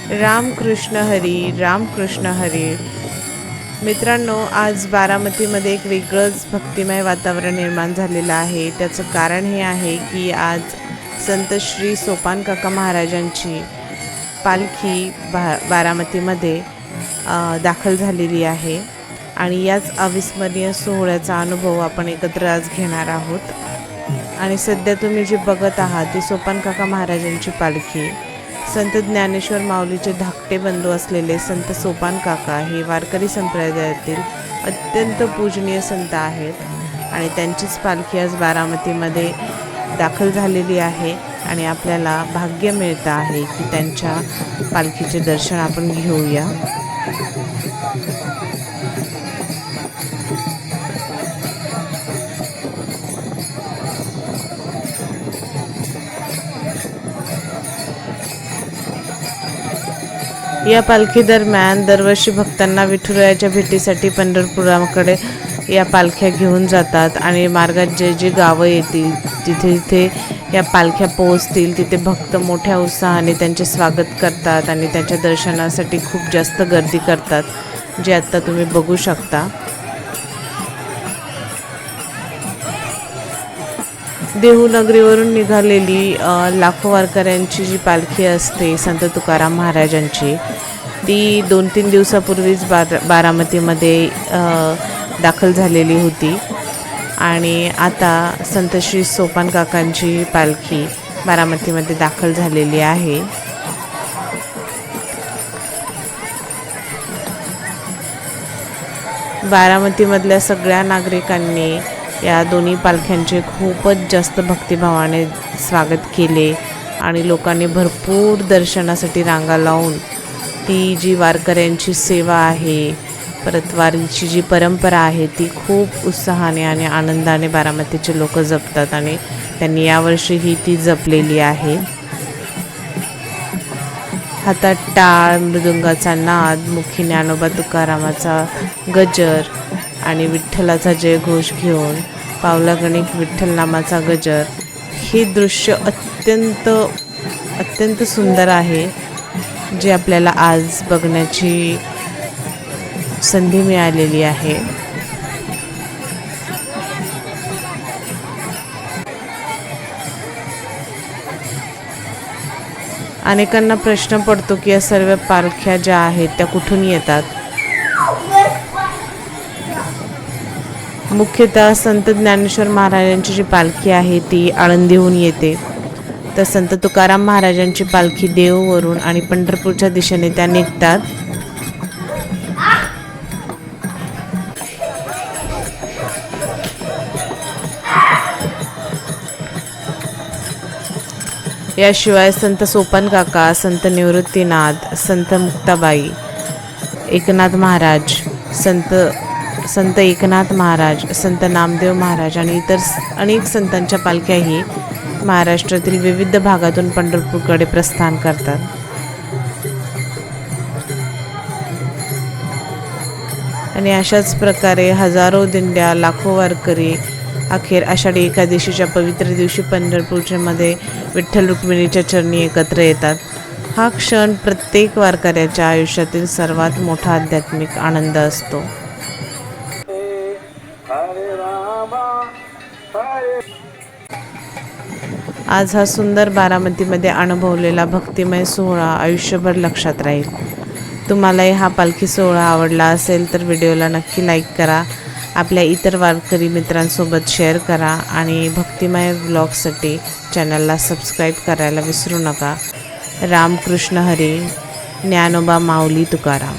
रामकृष्ण हरी, रामकृष्ण हरी. मित्रांनो, आज बारामतीमध्ये एक वेगळंच भक्तिमय वातावरण निर्माण झालेलं आहे. त्याचं कारण हे आहे की आज संत श्री सोपान काका महाराजांची पालखी बारामतीमध्ये दाखल झालेली आहे आणि याच अविस्मरणीय सोहळ्याचा अनुभव आपण एकत्र आज घेणार आहोत. आणि सध्या तुम्ही जे बघत आहात ती सोपान काका महाराजांची पालखी. संत ज्ञानेश्वर माऊलीचे धाकटे बंधू असलेले संत सोपान काका हे वारकरी संप्रदायातील अत्यंत पूजनीय संत आहेत आणि त्यांचीच पालखी आज बारामतीमध्ये दाखल झालेली आहे आणि आपल्याला भाग्य मिळतं आहे की त्यांच्या पालखीचे दर्शन आपण घेऊया. या पालखी दरम्यान दरवर्षी भक्तांना विठुरायाच्या भेटीसाठी पंढरपुराकडे या पालख्या घेऊन जातात आणि मार्गात जे जे गावं येतील तिथे या पालख्या पोहोचतील तिथे भक्त मोठ्या उत्साहाने त्यांचे स्वागत करतात आणि त्यांच्या दर्शनासाठी खूप जास्त गर्दी करतात, जे आत्ता तुम्ही बघू शकता. देहूनगरीवरून निघालेली लाखो वारकऱ्यांची जी पालखी असते संत तुकाराम महाराजांची, ती 2-3 दिवसापूर्वीच बारामतीमध्ये दाखल झालेली होती आणि आता संत श्री सोपान काकांची पालखी बारामतीमध्ये दाखल झालेली आहे. बारामतीमधल्या सगळ्या नागरिकांनी या दोन्ही पालख्यांचे खूपच जास्त भक्तिभावाने स्वागत केले आणि लोकांनी भरपूर दर्शनासाठी रांगा लावून ती जी वारकऱ्यांची सेवा आहे, परत वारीची जी परंपरा आहे ती खूप उत्साहाने आणि आनंदाने बारामतीचे लोक जपतात आणि त्यांनी यावर्षीही ती जपलेली आहे. हातात टाळ, मृदुंगाचा नाद, मुखी ज्ञानोबा तुकारामाचा गजर आणि विठ्ठलाचा जयघोष घेऊन पावलागणिक विठ्ठल नामाचा गजर. हे दृश्य अत्यंत सुंदर आहे, जे आपल्याला आज बघण्याची संधी मिळालेली आहे. अनेकांना प्रश्न पडतो की या सर्व पालख्या ज्या आहेत त्या कुठून येतात. मुख्यतः संत ज्ञानेश्वर महाराजांची जी पालखी आहे ती आळंदीहून येते, तर संत तुकाराम महाराजांची पालखी देहूवरून आणि पंढरपूरच्या दिशेने त्या निघतात. याशिवाय संत सोपान काका, संत निवृत्तीनाथ, संत मुक्ताबाई, एकनाथ महाराज, संत एकनाथ महाराज, संत नामदेव महाराज आणि इतर अनेक संतांच्या पालख्याही महाराष्ट्रातील विविध भागातून पंढरपूरकडे प्रस्थान करतात. आणि अशाच प्रकारे हजारो दिंड्या, लाखो वारकरी अखेर आषाढी एकादशीच्या पवित्र दिवशी पंढरपूरमध्ये विठ्ठल रुक्मिणीच्या चरणी एकत्र येतात. हा क्षण प्रत्येक वारकऱ्याच्या आयुष्यातील सर्वात मोठा आध्यात्मिक आनंद असतो. आज हा सुंदर बारामतीमध्ये अनुभवलेला भक्तिमय सोहळा आयुष्यभर लक्षात राहील. तुम्हालाही हा पालखी सोहळा आवडला असेल तर व्हिडिओला नक्की लाईक करा, आपल्या इतर वारकरी मित्रांसोबत शेअर करा आणि भक्तिमय व्लॉगसाठी चॅनलला सबस्क्राईब करायला विसरू नका. रामकृष्ण हरी, ज्ञानोबा माऊली तुकाराम.